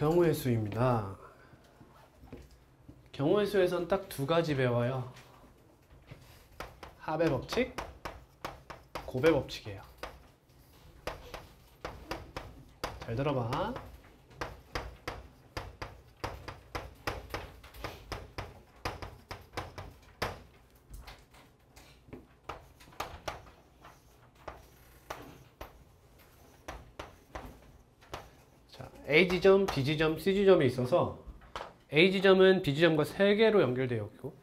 경우의 수입니다. 경우의 수에선 딱 두 가지 배워요. 합의 법칙, 곱의 법칙이에요. 잘 들어봐. 자, A 지점, B 지점, C 지점이 있어서 A 지점은 B 지점과 3개로 연결되어 있고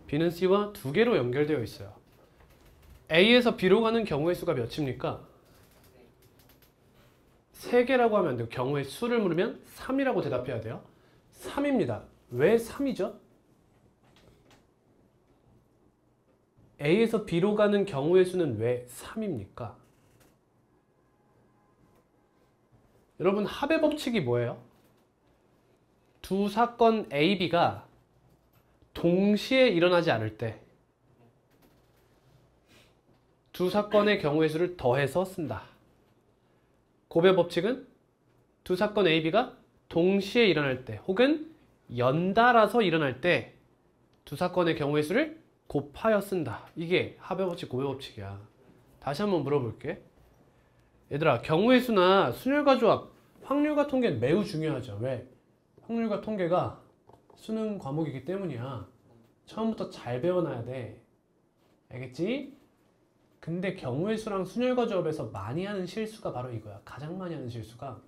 B는 C와 2개로 연결되어 있어요. A에서 B로 가는 경우의 수가 몇입니까? 3개라고 하면 안 돼요. 경우의 수를 물으면 3이라고 대답해야 돼요. 3입니다. 왜 3이죠? A에서 B로 가는 경우의 수는 왜 3입니까? 여러분, 합의 법칙이 뭐예요? 두 사건 A, B가 동시에 일어나지 않을 때 두 사건의 경우의 수를 더해서 쓴다. 곱의 법칙은 두 사건 A, B가 동시에 일어날 때 혹은 연달아서 일어날 때 두 사건의 경우의 수를 곱하여 쓴다. 이게 합의 법칙, 곱의 법칙이야. 다시 한번 물어볼게. 얘들아, 경우의 수나 순열과 조합, 확률과 통계는 매우 중요하죠. 왜? 확률과 통계가 수능 과목이기 때문이야. 처음부터 잘 배워놔야 돼. 알겠지? 근데 경우의 수랑 순열과 조합에서 많이 하는 실수가 바로 이거야. 가장 많이 하는 실수가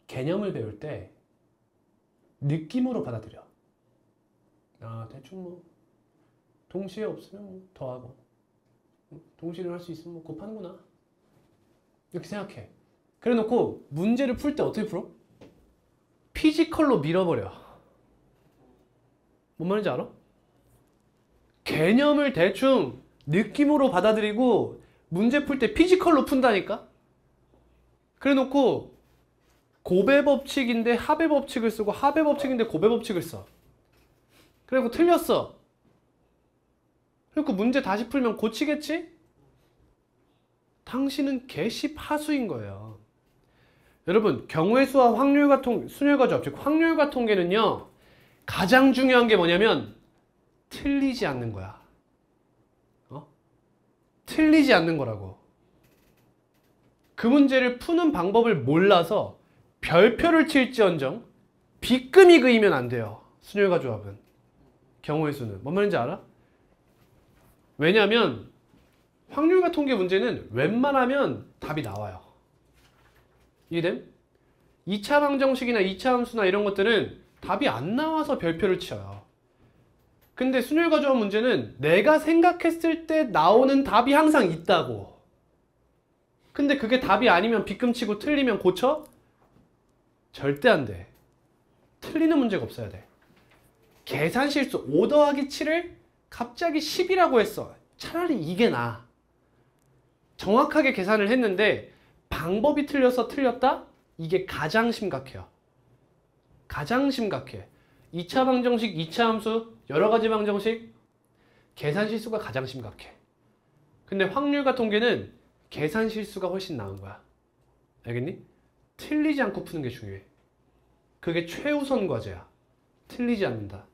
개념을 배울 때 느낌으로 받아들여. 아, 대충 뭐 동시에 없으면 뭐 더하고 동시에 할 수 있으면 뭐 곱하는구나. 이렇게 생각해. 그래 놓고 문제를 풀 때 어떻게 풀어? 피지컬로 밀어버려. 뭔 말인지 알아? 개념을 대충 느낌으로 받아들이고 문제 풀 때 피지컬로 푼다니까? 그래 놓고 곱의 법칙인데 합의 법칙을 쓰고 합의 법칙인데 곱의 법칙을 써. 그리고 틀렸어. 그리고 문제 다시 풀면 고치겠지? 당신은 개시파수인 거예요. 여러분, 경우의 수와 확률과 순열과 조합, 즉 확률과 통계는요, 가장 중요한 게 뭐냐면 틀리지 않는 거야. 틀리지 않는 거라고. 그 문제를 푸는 방법을 몰라서 별표를 칠지언정 빗금이 그이면 안 돼요. 순열과 조합은. 경우의 수는. 뭔 말인지 알아? 왜냐면 확률과 통계 문제는 웬만하면 답이 나와요. 이해됨? 2차 방정식이나 2차 함수나 이런 것들은 답이 안 나와서 별표를 쳐요. 근데 순열과 조합 문제는 내가 생각했을 때 나오는 답이 항상 있다고. 근데 그게 답이 아니면 빗금치고 틀리면 고쳐? 절대 안 돼. 틀리는 문제가 없어야 돼. 계산 실수 5 더하기 7을 갑자기 10이라고 했어. 차라리 이게 나아. 정확하게 계산을 했는데 방법이 틀려서 틀렸다? 이게 가장 심각해요. 가장 심각해. 2차 방정식, 2차 함수, 여러 가지 방정식, 계산 실수가 가장 심각해. 근데 확률과 통계는 계산 실수가 훨씬 나은 거야. 알겠니? 틀리지 않고 푸는 게 중요해. 그게 최우선 과제야. 틀리지 않는다.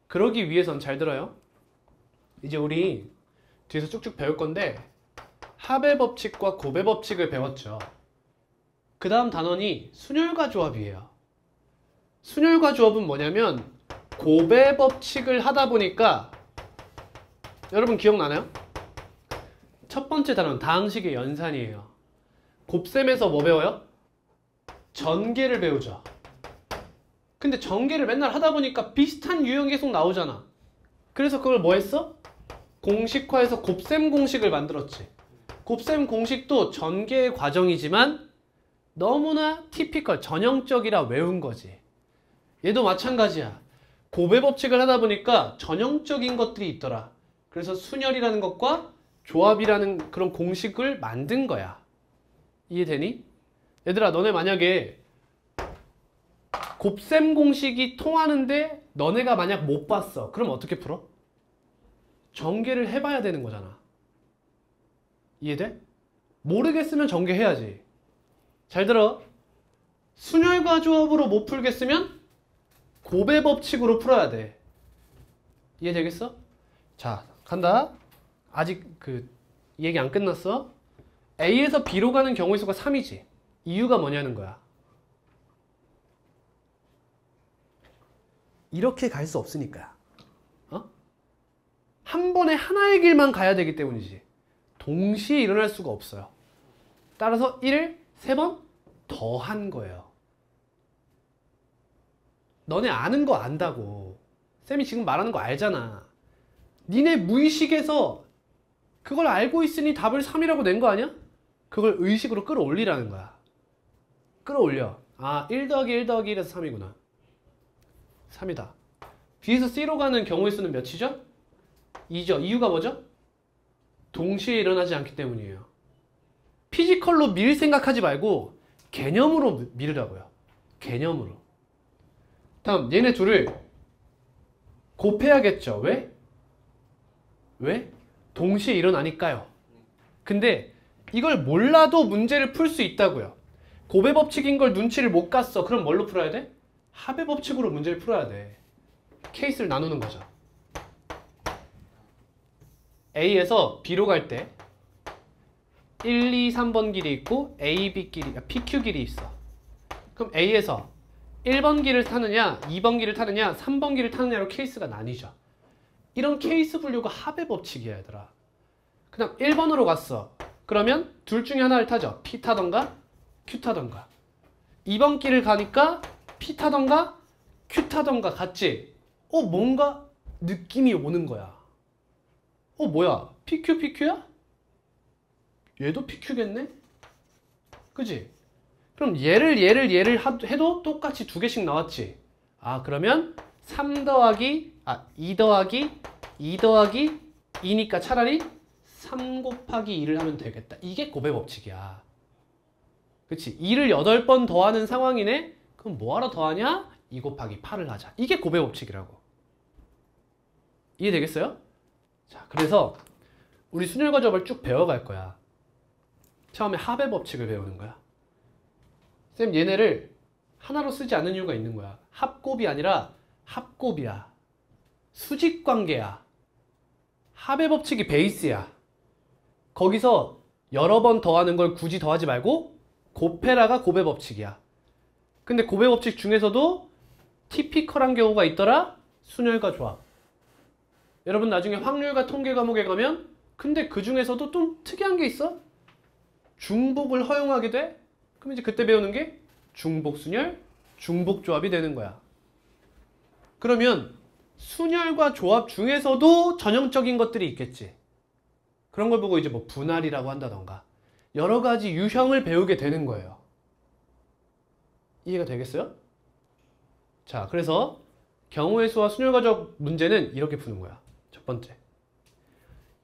그러기 위해선 잘 들어요. 이제 우리 뒤에서 쭉쭉 배울 건데 합의 법칙과 곱의 법칙을 배웠죠. 그 다음 단원이 순열과 조합이에요. 순열과 조합은 뭐냐면 곱의 법칙을 하다 보니까 여러분 기억나나요? 첫 번째 단원 다항식의 연산이에요. 곱셈에서 뭐 배워요? 전개를 배우죠. 근데 전개를 맨날 하다 보니까 비슷한 유형이 계속 나오잖아. 그래서 그걸 뭐 했어? 공식화해서 곱셈 공식을 만들었지. 곱셈 공식도 전개의 과정이지만 너무나 티피컬, 전형적이라 외운 거지. 얘도 마찬가지야. 곱의 법칙을 하다 보니까 전형적인 것들이 있더라. 그래서 순열이라는 것과 조합이라는 그런 공식을 만든 거야. 이해되니? 얘들아, 너네 만약에 곱셈 공식이 통하는데 너네가 만약 못 봤어. 그럼 어떻게 풀어? 전개를 해봐야 되는 거잖아. 이해돼? 모르겠으면 전개해야지. 잘 들어. 순혈과 조합으로 못 풀겠으면 곱의 법칙으로 풀어야 돼. 이해되겠어? 자, 간다. 아직 그 얘기 안 끝났어. A에서 B로 가는 경우의 수가 3이지. 이유가 뭐냐는 거야. 이렇게 갈 수 없으니까. 어? 한 번에 하나의 길만 가야 되기 때문이지. 동시에 일어날 수가 없어요. 따라서 1을 3번 더한 거예요. 너네 아는 거 안다고. 쌤이 지금 말하는 거 알잖아. 니네 무의식에서 그걸 알고 있으니 답을 3이라고 낸 거 아니야? 그걸 의식으로 끌어올리라는 거야. 끌어올려. 아, 1 더하기 1 더하기 1에서 3이구나. 3이다. B에서 C로 가는 경우의 수는 몇이죠? 2죠. 이유가 뭐죠? 동시에 일어나지 않기 때문이에요. 피지컬로 밀 생각하지 말고 개념으로 밀으라고요. 개념으로. 다음 얘네 둘을 곱해야겠죠. 왜? 왜? 동시에 일어나니까요. 근데 이걸 몰라도 문제를 풀 수 있다고요. 곱의 법칙인 걸 눈치를 못 갔어. 그럼 뭘로 풀어야 돼? 합의 법칙으로 문제를 풀어야 돼. 케이스를 나누는 거죠. A에서 B로 갈 때 1, 2, 3번 길이 있고 A, B 길이, PQ 길이 있어. 그럼 A에서 1번 길을 타느냐, 2번 길을 타느냐, 3번 길을 타느냐로 케이스가 나뉘죠. 이런 케이스 분류가 합의 법칙이야, 얘들아. 그냥 1번으로 갔어. 그러면 둘 중에 하나를 타죠. P 타던가 Q 타던가. 2번 길을 가니까 P 타던가 Q 타던가 같지? 뭔가 느낌이 오는 거야. 뭐야? PQ, PQ야? 얘도 PQ겠네? 그지? 그럼 얘를 해도 똑같이 두 개씩 나왔지? 아, 그러면 2 더하기 2 더하기 2니까 차라리 3 곱하기 2를 하면 되겠다. 이게 곱의 법칙이야. 그치? 2를 8번 더하는 상황이네? 그럼 뭐하러 더하냐? 2 곱하기 8을 하자. 이게 곱의 법칙이라고. 이해되겠어요? 자, 그래서 우리 순혈과 조합을 쭉 배워갈 거야. 처음에 합의 법칙을 배우는 거야. 쌤, 얘네를 하나로 쓰지 않는 이유가 있는 거야. 합곱이 아니라 합곱이야. 수직관계야. 합의 법칙이 베이스야. 거기서 여러 번 더하는 걸 굳이 더하지 말고 곱해라가 곱의 법칙이야. 근데 곱의 법칙 중에서도 티피컬한 경우가 있더라. 순혈과 조합. 여러분 나중에 확률과 통계 과목에 가면 근데 그 중에서도 좀 특이한 게 있어. 중복을 허용하게 돼. 그럼 이제 그때 배우는 게 중복순혈, 중복조합이 되는 거야. 그러면 순혈과 조합 중에서도 전형적인 것들이 있겠지. 그런 걸 보고 이제 뭐 분할이라고 한다던가 여러 가지 유형을 배우게 되는 거예요. 이해가 되겠어요? 자, 그래서 경우의 수와 순혈과 조합 문제는 이렇게 푸는 거야. 첫 번째,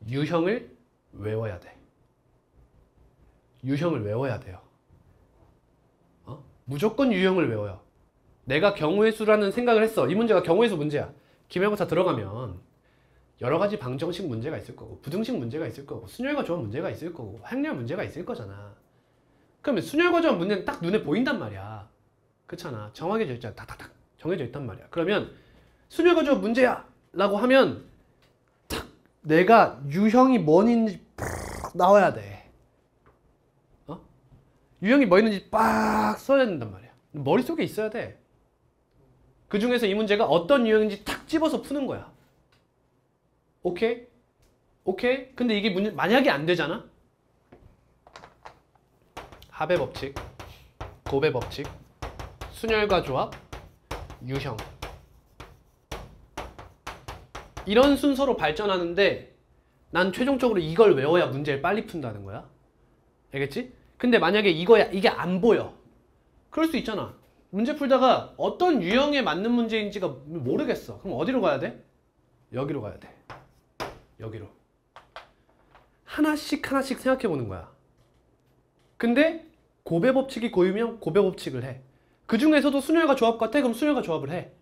유형을 외워야 돼. 유형을 외워야 돼요. 무조건 유형을 외워요. 내가 경우의 수라는 생각을 했어. 이 문제가 경우의 수 문제야. 기말고사 들어가면 여러 가지 방정식 문제가 있을 거고 부등식 문제가 있을 거고 순혈과 조합 문제가 있을 거고 행렬 문제가 있을 거잖아. 그러면 순혈과 조합 문제는 딱 눈에 보인단 말이야. 그렇잖아. 정확해져 있잖아. 탁탁탁 정해져 있단 말이야. 그러면 순혈과 조합 문제야 라고 하면 탁 내가 유형이 뭐인지 나와야 돼. 유형이 뭐 있는지 빡 써야 된단 말이야. 머릿속에 있어야 돼. 그 중에서 이 문제가 어떤 유형인지 탁 집어서 푸는 거야. 오케이? 오케이? 근데 이게 만약에 안 되잖아? 합의 법칙, 곱의 법칙, 순혈과 조합, 유형. 이런 순서로 발전하는데 난 최종적으로 이걸 외워야 문제를 빨리 푼다는 거야. 알겠지? 근데 만약에 이게 안 보여. 그럴 수 있잖아. 문제 풀다가 어떤 유형에 맞는 문제인지가 모르겠어. 그럼 어디로 가야 돼? 여기로 가야 돼. 여기로. 하나씩 생각해 보는 거야. 근데 곱의 법칙이 고유면 곱의 법칙을 해. 그 중에서도 순혈과 조합 같아? 그럼 순혈과 조합을 해.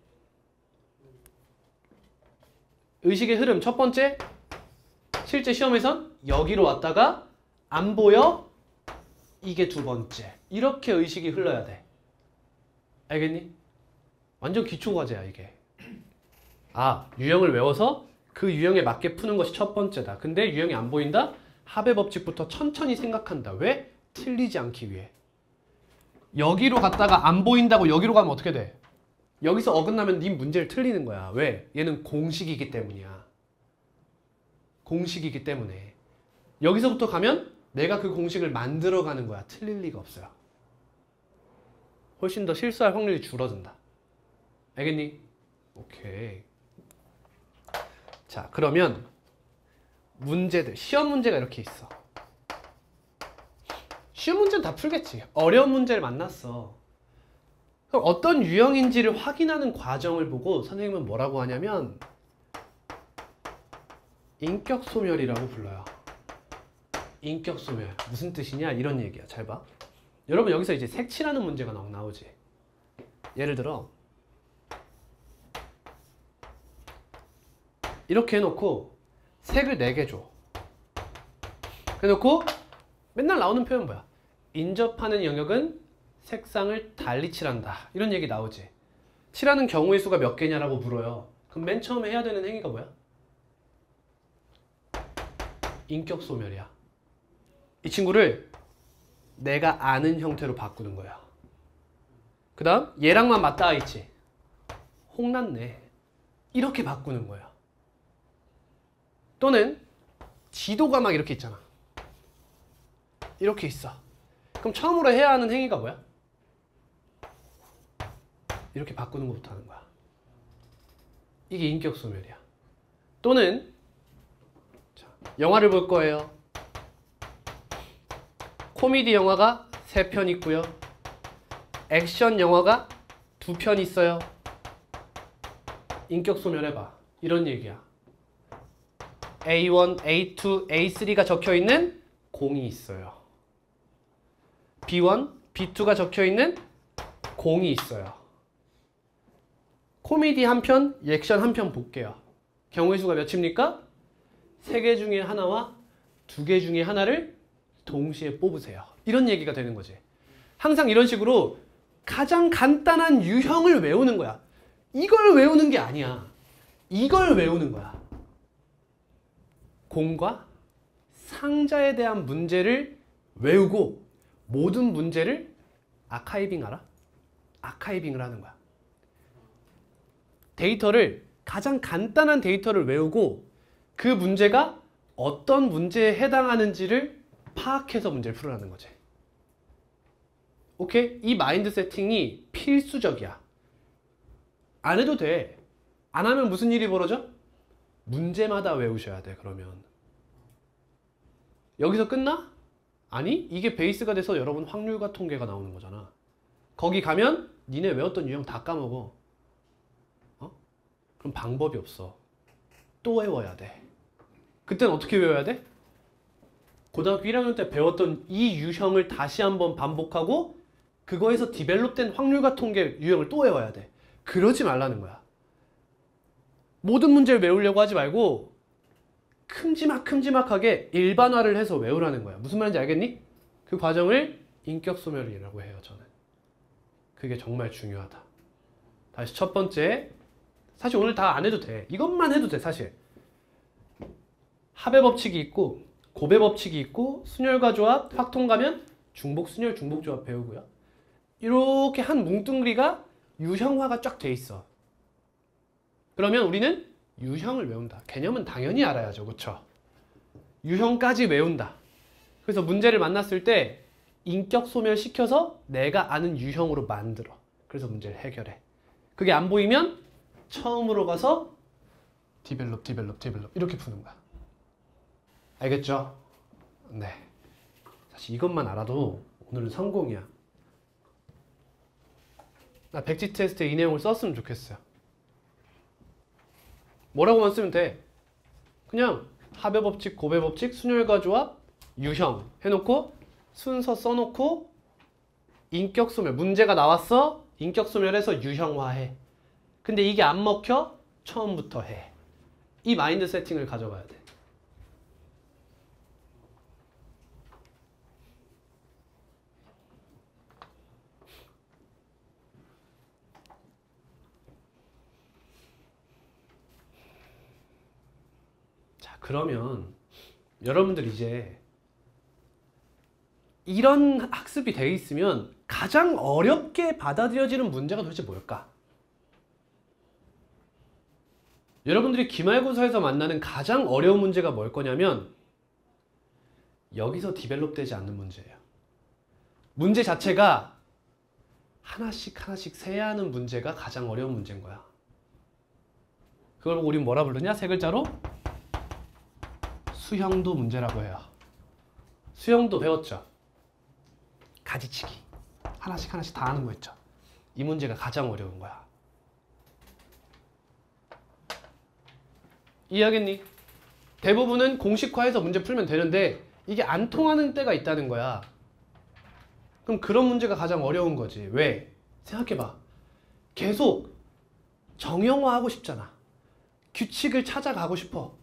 의식의 흐름 첫 번째, 실제 시험에선 여기로 왔다가 안 보여? 이게 두 번째. 이렇게 의식이 흘러야 돼. 알겠니? 완전 기초 과제야 이게. 아, 유형을 외워서 그 유형에 맞게 푸는 것이 첫 번째다. 근데 유형이 안 보인다? 합의 법칙부터 천천히 생각한다. 왜? 틀리지 않기 위해. 여기로 갔다가 안 보인다고 여기로 가면 어떻게 돼? 여기서 어긋나면 네 문제를 틀리는 거야. 왜? 얘는 공식이기 때문이야. 공식이기 때문에. 여기서부터 가면 내가 그 공식을 만들어가는 거야. 틀릴 리가 없어요. 훨씬 더 실수할 확률이 줄어든다. 알겠니? 오케이. 자, 그러면 문제들, 시험 문제가 이렇게 있어. 쉬운 문제는 다 풀겠지. 어려운 문제를 만났어. 그럼 어떤 유형인지를 확인하는 과정을 보고 선생님은 뭐라고 하냐면 인격소멸이라고 불러요. 인격소멸. 무슨 뜻이냐? 이런 얘기야. 잘 봐. 여러분 여기서 이제 색칠하는 문제가 나오지. 예를 들어 이렇게 해놓고 색을 4개 줘. 해놓고 맨날 나오는 표현 뭐야? 인접하는 영역은 색상을 달리 칠한다. 이런 얘기 나오지. 칠하는 경우의 수가 몇 개냐라고 물어요. 그럼 맨 처음에 해야 되는 행위가 뭐야? 인격소멸이야. 이 친구를 내가 아는 형태로 바꾸는 거야. 그 다음 얘랑만 맞닿아 있지. 홍났네. 이렇게 바꾸는 거야. 또는 지도가 막 이렇게 있잖아. 이렇게 있어. 그럼 처음으로 해야 하는 행위가 뭐야? 이렇게 바꾸는 것부터 하는 거야. 이게 인격소멸이야. 또는 자, 영화를 볼 거예요. 코미디 영화가 3편 있고요. 액션 영화가 2편 있어요. 인격소멸해봐. 이런 얘기야. A1, A2, A3가 적혀있는 공이 있어요. B1, B2가 적혀있는 공이 있어요. 코미디 한 편, 액션 한 편 볼게요. 경우의 수가 몇입니까? 3개 중에 하나와 2개 중에 하나를 동시에 뽑으세요. 이런 얘기가 되는 거지. 항상 이런 식으로 가장 간단한 유형을 외우는 거야. 이걸 외우는 게 아니야. 이걸 외우는 거야. 공과 상자에 대한 문제를 외우고 모든 문제를 아카이빙 알아? 아카이빙을 하는 거야. 데이터를 가장 간단한 데이터를 외우고 그 문제가 어떤 문제에 해당하는지를 파악해서 문제를 풀으라는 거지. 오케이? 이 마인드 세팅이 필수적이야. 안 해도 돼. 안 하면 무슨 일이 벌어져? 문제마다 외우셔야 돼. 그러면 여기서 끝나? 아니, 이게 베이스가 돼서 여러분 확률과 통계가 나오는 거잖아. 거기 가면 니네 외웠던 유형 다 까먹어. 그럼 방법이 없어. 또 외워야 돼. 그때는 어떻게 외워야 돼? 고등학교 1학년 때 배웠던 이 유형을 다시 한번 반복하고 그거에서 디벨롭된 확률과 통계 유형을 또 외워야 돼. 그러지 말라는 거야. 모든 문제를 외우려고 하지 말고 큼지막하게 일반화를 해서 외우라는 거야. 무슨 말인지 알겠니? 그 과정을 인격소멸이라고 해요. 저는. 그게 정말 중요하다. 다시 첫 번째. 사실 오늘 다 안 해도 돼. 이것만 해도 돼. 사실. 합의 법칙이 있고 곱의 법칙이 있고 순열과 조합, 확통 가면 중복, 순열, 중복 조합 배우고요. 이렇게 한 뭉뚱그리가 유형화가 쫙 돼 있어. 그러면 우리는 유형을 외운다. 개념은 당연히 알아야죠. 그렇죠? 유형까지 외운다. 그래서 문제를 만났을 때 인격 소멸시켜서 내가 아는 유형으로 만들어. 그래서 문제를 해결해. 그게 안 보이면 처음으로 가서 디벨롭 이렇게 푸는 거야. 알겠죠? 네. 사실 이것만 알아도 오늘은 성공이야. 나 백지 테스트에 이 내용을 썼으면 좋겠어요. 뭐라고만 쓰면 돼. 그냥 합의 법칙, 곱의 법칙, 순열과 조합, 유형 해놓고 순서 써놓고 인격소멸. 문제가 나왔어. 인격소멸해서 유형화해. 근데 이게 안 먹혀? 처음부터 해. 이 마인드 세팅을 가져가야 돼. 그러면 여러분들 이제 이런 학습이 돼 있으면 가장 어렵게 받아들여지는 문제가 도대체 뭘까? 여러분들이 기말고사에서 만나는 가장 어려운 문제가 뭘 거냐면 여기서 디벨롭 되지 않는 문제예요. 문제 자체가 하나씩 하나씩 세야 하는 문제가 가장 어려운 문제인 거야. 그걸 우린 뭐라 부르냐? 세 글자로 수형도 문제라고 해요. 수형도 배웠죠? 가지치기. 하나씩 하나씩 다 하는 거 있죠? 이 문제가 가장 어려운 거야. 이해하겠니? 대부분은 공식화해서 문제 풀면 되는데 이게 안 통하는 때가 있다는 거야. 그럼 그런 문제가 가장 어려운 거지. 왜? 생각해봐. 계속 정형화하고 싶잖아. 규칙을 찾아가고 싶어.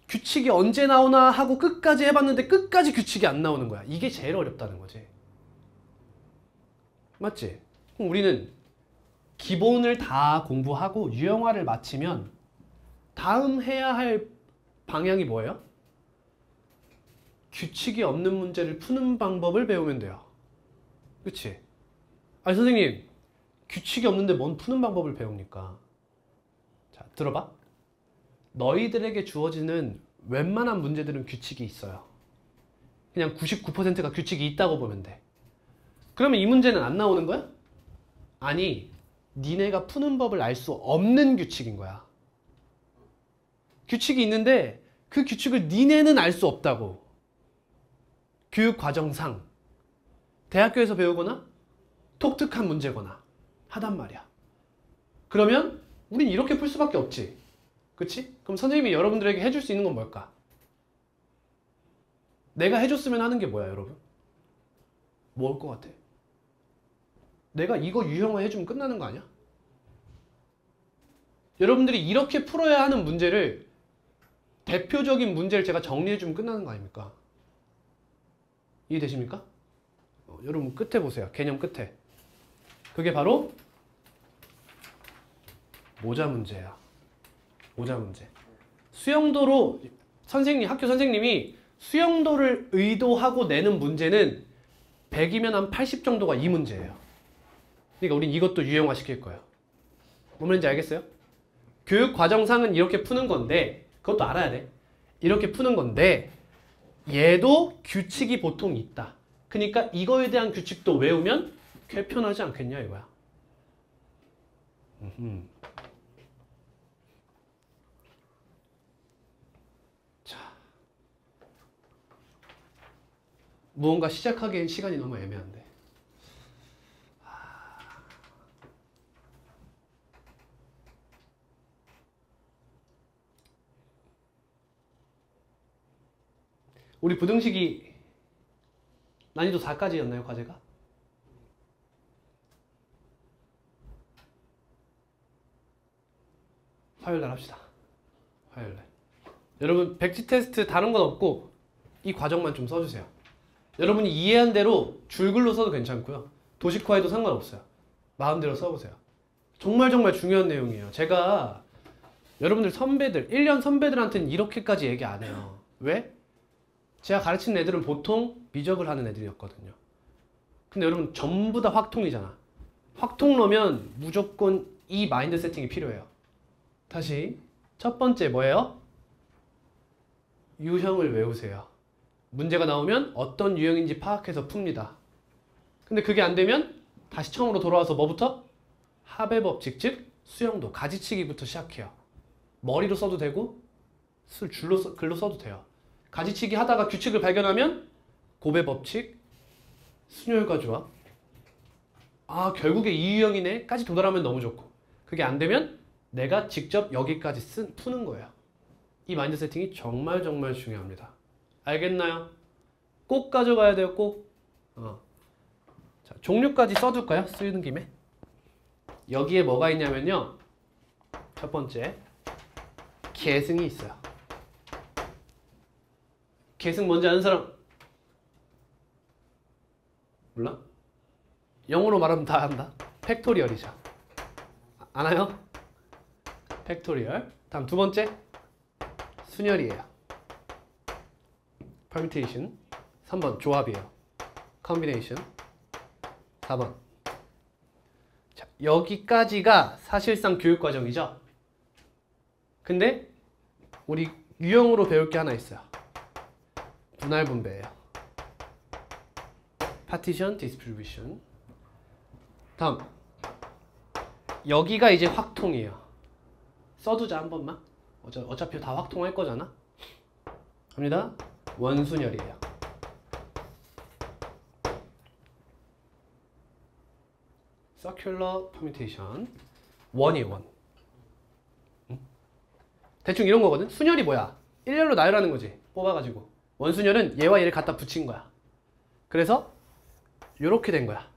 규칙이 언제 나오나 하고 끝까지 해봤는데 끝까지 규칙이 안 나오는 거야. 이게 제일 어렵다는 거지. 맞지? 그럼 우리는 기본을 다 공부하고 유형화를 마치면 다음 해야 할 방향이 뭐예요? 규칙이 없는 문제를 푸는 방법을 배우면 돼요. 그치? 아니 선생님, 규칙이 없는데 뭔 푸는 방법을 배웁니까? 자, 들어봐. 너희들에게 주어지는 웬만한 문제들은 규칙이 있어요. 그냥 99%가 규칙이 있다고 보면 돼. 그러면 이 문제는 안 나오는 거야? 아니, 니네가 푸는 법을 알 수 없는 규칙인 거야. 규칙이 있는데 그 규칙을 니네는 알 수 없다고. 교육과정상 대학교에서 배우거나 독특한 문제거나 하단 말이야. 그러면 우린 이렇게 풀 수밖에 없지. 그치? 그럼 선생님이 여러분들에게 해줄 수 있는 건 뭘까? 내가 해줬으면 하는 게 뭐야, 여러분? 뭘 것 같아? 내가 이거 유형화 해주면 끝나는 거 아니야? 여러분들이 이렇게 풀어야 하는 문제를, 대표적인 문제를 제가 정리해주면 끝나는 거 아닙니까? 이해되십니까? 여러분 끝에 보세요. 개념 끝에. 그게 바로 모자 문제야. 모자 문제. 수영도로 학교 선생님이 수영도를 의도하고 내는 문제는 100이면 한 80 정도가 이 문제예요. 그러니까 우린 이것도 유형화 시킬 거예요. 뭔 말인지 알겠어요? 교육 과정상은 이렇게 푸는 건데, 그것도 알아야 돼. 이렇게 푸는 건데 얘도 규칙이 보통 있다. 그러니까 이거에 대한 규칙도 외우면 꽤 편하지 않겠냐 이거야. 자, 무언가 시작하기엔 시간이 너무 애매한데. 우리 부등식이 난이도 4까지였나요, 과제가? 화요일날 합시다. 화요일날. 여러분 백지 테스트 다른 건 없고 이 과정만 좀 써주세요. 여러분이 이해한 대로 줄글로 써도 괜찮고요. 도식화해도 상관없어요. 마음대로 써보세요. 정말 중요한 내용이에요. 제가 여러분들 선배들, 1년 선배들한테는 이렇게까지 얘기 안 해요. 왜? 제가 가르치는 애들은 보통 미적을 하는 애들이었거든요. 근데 여러분 전부 다 확통이잖아. 확통러면 무조건 이 마인드 세팅이 필요해요. 다시 첫 번째 뭐예요? 유형을 외우세요. 문제가 나오면 어떤 유형인지 파악해서 풉니다. 근데 그게 안 되면 다시 처음으로 돌아와서 뭐부터? 합의 법칙, 즉 수형도, 가지치기부터 시작해요. 머리로 써도 되고 글로 써도 돼요. 가지치기 하다가 규칙을 발견하면 곱의 법칙, 순혈과 조합. 아, 결국에 이 유형이네 까지 도달하면 너무 좋고, 그게 안 되면 내가 직접 여기까지 푸는 거예요. 이 마인드 세팅이 정말 중요합니다. 알겠나요? 꼭 가져가야 돼요, 꼭. 자, 종류까지 써둘까요? 쓰는 김에. 여기에 뭐가 있냐면요. 첫 번째, 계승이 있어요. 계승 뭔지 아는 사람? 몰라? 영어로 말하면 다 안다. 팩토리얼이죠. 아나요? 팩토리얼. 다음 두 번째, 순열이에요. permutation. 3번 조합이에요. combination. 4번. 자, 여기까지가 사실상 교육과정이죠. 근데 우리 유형으로 배울 게 하나 있어요. 분할 분배예요. partition, distribution. 다음. 여기가 이제 확통이에요. 써두자 한 번만. 어차피 다 확통할 거잖아. 갑니다. 원순열이에요. circular permutation. 원이에요, 원. 대충 이런 거거든. 순열이 뭐야? 일렬로 나열하는 거지. 뽑아가지고. 원순열은 얘와 얘를 갖다 붙인 거야. 그래서 요렇게 된 거야.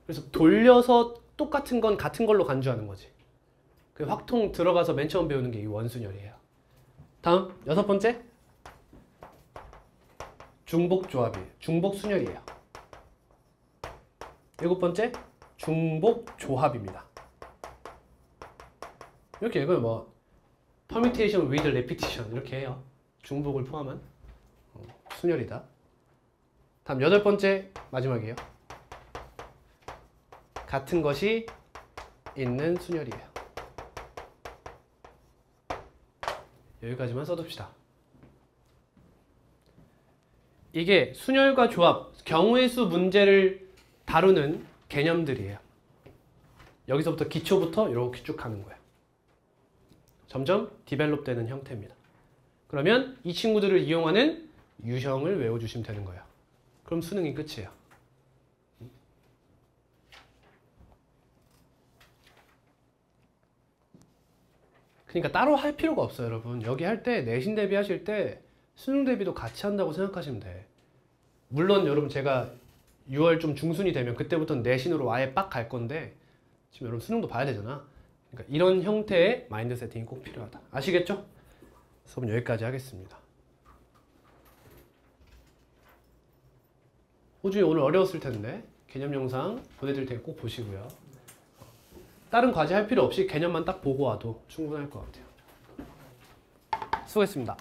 그래서 돌려서 똑같은 건 같은 걸로 간주하는 거지. 그 확통 들어가서 맨 처음 배우는 게 이 원순열이에요. 다음 6번째. 중복조합이에요. 중복순열이에요. 7번째. 중복조합입니다. 이렇게 이걸 뭐 permutation with repetition 이렇게 해요. 중복을 포함한 순열이다. 다음 8번째 마지막이에요. 같은 것이 있는 순열이에요. 여기까지만 써둡시다. 이게 순열과 조합, 경우의 수 문제를 다루는 개념들이에요. 여기서부터 기초부터 이렇게 쭉 가는 거예요. 점점 디벨롭 되는 형태입니다. 그러면 이 친구들을 이용하는 유형을 외워주시면 되는 거예요. 그럼 수능이 끝이에요. 그러니까 따로 할 필요가 없어요, 여러분. 여기 할 때 내신 대비하실 때 수능 대비도 같이 한다고 생각하시면 돼. 물론 여러분 제가 6월 좀 중순이 되면 그때부터는 내신으로 아예 빡 갈 건데 지금 여러분 수능도 봐야 되잖아. 그러니까 이런 형태의 마인드 세팅이 꼭 필요하다. 아시겠죠? 수업은 여기까지 하겠습니다. 호중이 오늘 어려웠을 텐데 개념 영상 보내드릴 테니까 꼭 보시고요. 다른 과제 할 필요 없이 개념만 딱 보고 와도 충분할 것 같아요. 수고했습니다.